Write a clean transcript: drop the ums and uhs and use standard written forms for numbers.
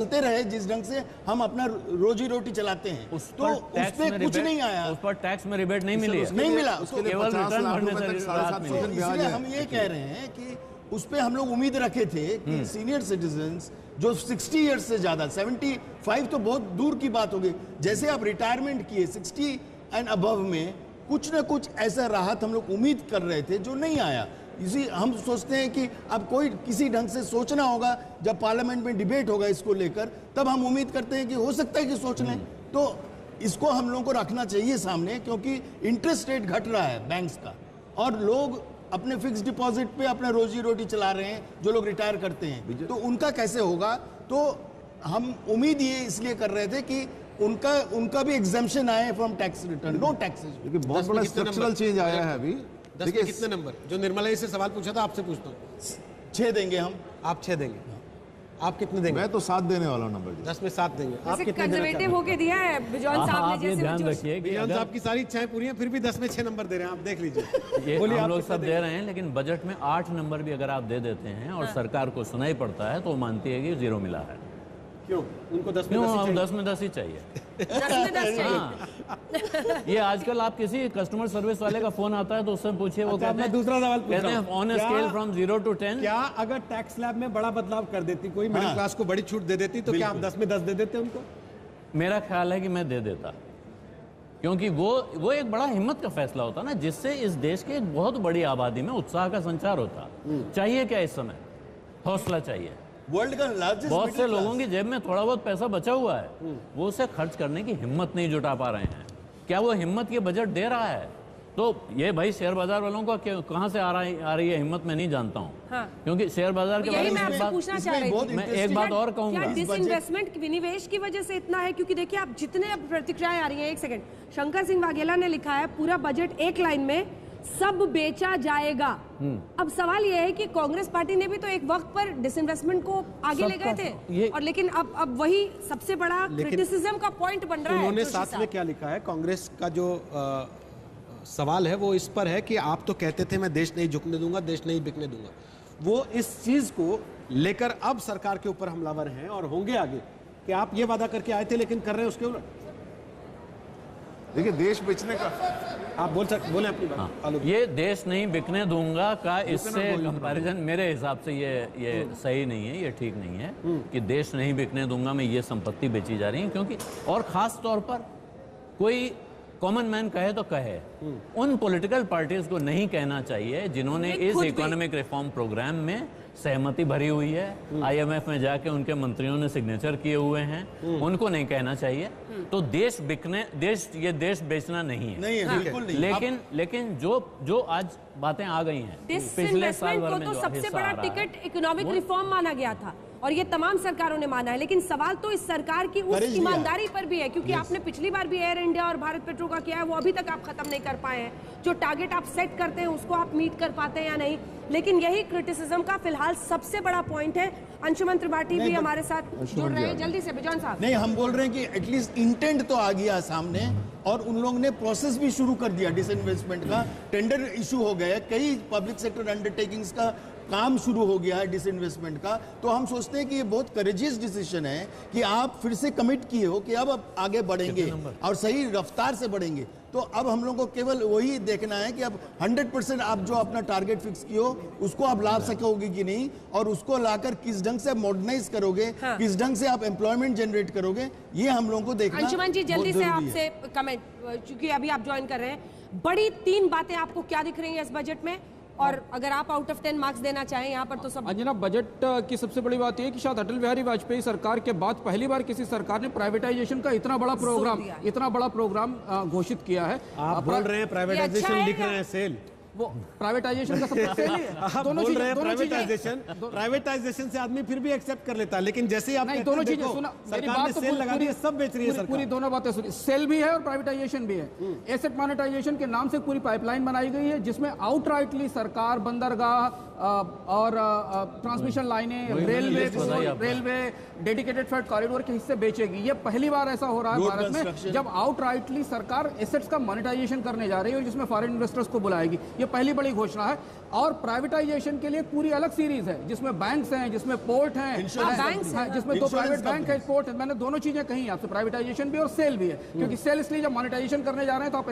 चलते रहे जिस ढंग से हम अपना रोजी रोटी चलाते हैं, तो उस पे कुछ नहीं आया, उस पर टैक्स में रिबेट नहीं मिली, नहीं मिला, केवल रिटर्न भरने से राहत मिली। इसलिए हम ये कह रहे हैं कि उस पे हम लोग उम्मीद रखे थे कि सीनियर सिटीजन्स जो 60 इयर्स से ज्यादा, 75 तो बहुत दूर की बात होगी, जैसे आप रिटायरमेंट किए 60 एंड अबव में कुछ ना कुछ ऐसा राहत हम लोग उम्मीद कर रहे थे जो नहीं आया। इसी हम सोचते हैं कि अब कोई किसी ढंग से सोचना होगा, जब पार्लियामेंट में डिबेट होगा इसको लेकर, तब हम उम्मीद करते हैं कि हो सकता है कि सोच लें। तो इसको हम लोगों को रखना चाहिए सामने, क्योंकि इंटरेस्ट रेट घट रहा है बैंक्स का, और लोग अपने फिक्स डिपॉजिट पे अपना रोजी रोटी चला रहे हैं, जो लोग रिटायर करते हैं, तो उनका कैसे होगा। तो हम उम्मीद ये इसलिए कर रहे थे कि उनका भी एग्जेम्पशन आए from tax return, no taxes. देखिए बहुत बड़ा स्ट्रक्चरल चेंज आया है अभी। 10 में कितने नंबर? जो निर्मला जी से सवाल पूछा था आपसे पूछता हूँ। 6 देंगे हम। आप 6 देंगे, आप कितने देंगे? मैं तो 7 देने वाला हूं नंबर। 10 में 7 देंगे। आप कितने देना कंजर्वेटिव होके दिया है बिजॉन साहब ने, जैसे ध्यान रखिए कि बिजॉन साहब की सारी इच्छाएं पूरी हैं, फिर भी 10 में 6 नंबर दे रहे हैं, आप देख लीजिए। ये बोलिए, हम आप लोग कितना सब दे रहे हैं, लेकिन बजट में 8 नंबर भी अगर आप दे देते हैं और सरकार को सुनाई पड़ता है तो वो मानती है कि 0 मिला है। क्यों उनको 10 में क्यों 10 हम ही 10 में 10 ही चाहिए? 10 में 10 चाहिए। हाँ। ये आजकल आप किसी कस्टमर सर्विस वाले का फोन आता है तो उससे पूछिए, वो कहते हैं, दूसरा सवाल पूछ कहते रहा हैं हूं। On a scale from 0 to 10। क्या अगर टैक्स स्लैब में बड़ा बदलाव कर देती, कोई मिडिल क्लास को बड़ी छूट दे देती, तो क्या आप 10 में 10 दे देते उनको? मेरा ख्याल है कि मैं दे देता, क्योंकि वो एक बड़ा हिम्मत का फैसला होता ना, जिससे इस देश के एक बहुत बड़ी आबादी में उत्साह का संचार होता। चाहिए क्या इस समय? हौसला चाहिए। वर्ल्ड का लार्जेस्ट, बहुत से लोगों की जेब में थोड़ा बहुत पैसा बचा हुआ है, वो उसे खर्च करने की हिम्मत नहीं जुटा पा रहे हैं। क्या वो हिम्मत ये बजट दे रहा है? तो ये भाई शेयर बाजार वालों को कहां से आ रही है हिम्मत, मैं नहीं जानता हूं। हाँ। क्योंकि शेयर बाजार के बारे में पूछना चाह रही थी। मैं एक बात और कहूंगा, क्या डिसइन्वेस्टमेंट विनिवेश की वजह से इतना है? क्योंकि देखिए आप जितने अब प्रतिक्रियाएं आ रही हैं, एक सेकंड, शंकर सिंह वाघेला ने लिखा है पूरा बजट एक लाइन में, सब बेचा जाएगा। अब सवाल यह है कि कांग्रेस पार्टी ने भी तो एक वक्त पर डिसइन्वेस्टमेंट को आगे ले गए थे, और लेकिन अब वही सबसे बड़ा क्रिटिसिज्म का पॉइंट बन रहा है। उन्होंने साथ में क्या लिखा है? कांग्रेस का जो सवाल है वो इस पर है कि आप तो कहते थे मैं देश नहीं झुकने दूंगा, देश नहीं बिकने दूंगा। वो इस चीज को लेकर अब सरकार के ऊपर हमलावर हैं और होंगे आगे, कि आप ये वादा करके आए थे लेकिन कर रहे हैं उसके उलट। देखिए देश बेचने का, आप बोले अपनी बात। हाँ, ये देश नहीं बिकने दूंगा का इससे कंपैरिजन मेरे हिसाब से ये सही नहीं है, ये ठीक नहीं है कि देश नहीं बिकने दूंगा में ये संपत्ति बेची जा रही है। क्योंकि और खास तौर पर कोई कॉमन मैन कहे तो कहे, उन पॉलिटिकल पार्टीज को नहीं कहना चाहिए जिन्होंने इस इकोनॉमिक रिफॉर्म प्रोग्राम में सहमति भरी हुई है, IMF में जाके उनके मंत्रियों ने सिग्नेचर किए हुए हैं, उनको नहीं कहना चाहिए। तो देश बेचना नहीं है, नहीं है, बिल्कुल नहीं। लेकिन जो आज बातें आ गई हैं पिछले साल भर में, को तो सबसे बड़ा टिकट इकोनॉमिक रिफॉर्म माना गया था, और ये तमाम सरकारों ने माना है। लेकिन सवाल तो इस सरकार की उस ईमानदारी पर भी है, क्योंकि आपने पिछली बार भी एयर इंडिया और भारत पेट्रो का किया है, वो अभी तक आप खत्म नहीं कर पाए हैं। जो टारगेट आप सेट करते हैं उसको आप मीट कर पाते हैं या नहीं, लेकिन यही क्रिटिसिज्म का फिलहाल सबसे बड़ा पॉइंट है। अंशुमन त्रिपाठी भी हमारे साथ जुड़ रहे हैं, जल्दी से बिजॉन साहब। नहीं, हम बोल रहे हैं कि एटलीस्ट इंटेंट तो आ गया सामने, और उन लोगों ने प्रोसेस भी शुरू कर दिया डिसइन्वेस्टमेंट का। टेंडर इशू हो गया, कई पब्लिक सेक्टर अंडरटेकिंग्स का काम शुरू हो गया है डिसइन्वेस्टमेंट का। तो हम सोचते हैं कि ये बहुत करेजियस डिसीजन है कि आप फिर से कमिट किए हो कि अब आगे बढ़ेंगे और सही रफ्तार से बढ़ेंगे। तो अब हम लोगों को केवल वही देखना है कि अब 100% आप जो अपना टारगेट फिक्स किए हो उसको आप ला सकोगे कि नहीं, और उसको लाकर किस ढंग से मॉडर्नाइज करोगे, किस ढंग से आप एम्प्लॉयमेंट जनरेट करोगे, ये हम लोगों को देखना। अंशुमन जी जल्दी से आपसे कमेंट, क्योंकि अभी आप ज्वाइन कर रहे हैं, बड़ी 3 बातें आपको क्या दिख रही हैं इस बजट में, और अगर आप आउट ऑफ 10 मार्क्स देना चाहें यहाँ पर तो सब। अंजना, बजट की सबसे बड़ी बात यह है कि शायद अटल बिहारी वाजपेयी सरकार के बाद पहली बार किसी सरकार ने प्राइवेटाइजेशन का इतना बड़ा प्रोग्राम घोषित किया है। आप बोल रहे हैं प्राइवेटाइजेशन, लिख रहे हैं सेल। वो प्राइवेटाइजेशन का सब सेल ही है। आप बोल रहे हैं प्राइवेटाइजेशन से आदमी फिर भी एक्सेप्ट कर लेता है, लेकिन जैसे ही आप नहीं, दोनों चीजें सुना, मेरी बात तो सेल लगा दी है, सब बेच रही है सरकार। पूरी दोनों बातें सुनी, सेल भी है और प्राइवेटाइजेशन भी है। एसेट मोनेटाइजेशन के नाम से पूरी पाइपलाइन बनाई गई है, जिसमें आउटराइटली सरकार बंदरगाह और ट्रांसमिशन लाइनें, रेलवे, डेडिकेटेड फ्रेट कॉरिडोर के हिस्से बेचेगी। ये पहली बार ऐसा हो रहा है भारत में जब आउटराइटली सरकार एसेट्स का मोनेटाइजेशन करने जा रही है, और जिसमें फॉरेन इन्वेस्टर्स को बुलाएगी। ये पहली बड़ी घोषणा है। और प्राइवेटाइजेशन के लिए पूरी अलग सीरीज है, जिसमें बैंक्स हैं, जिसमें पोर्ट हैं, बैंक्स हैं, जिसमें दो Insurance प्राइवेट बैंक है, companies। पोर्ट है। मैंने दोनों चीजें कही आपसे, प्राइवेटाइजेशन भी और सेल भी है, क्योंकि सेल इसलिए जब मोनेटाइजेशन करने जा रहे हैं तो आप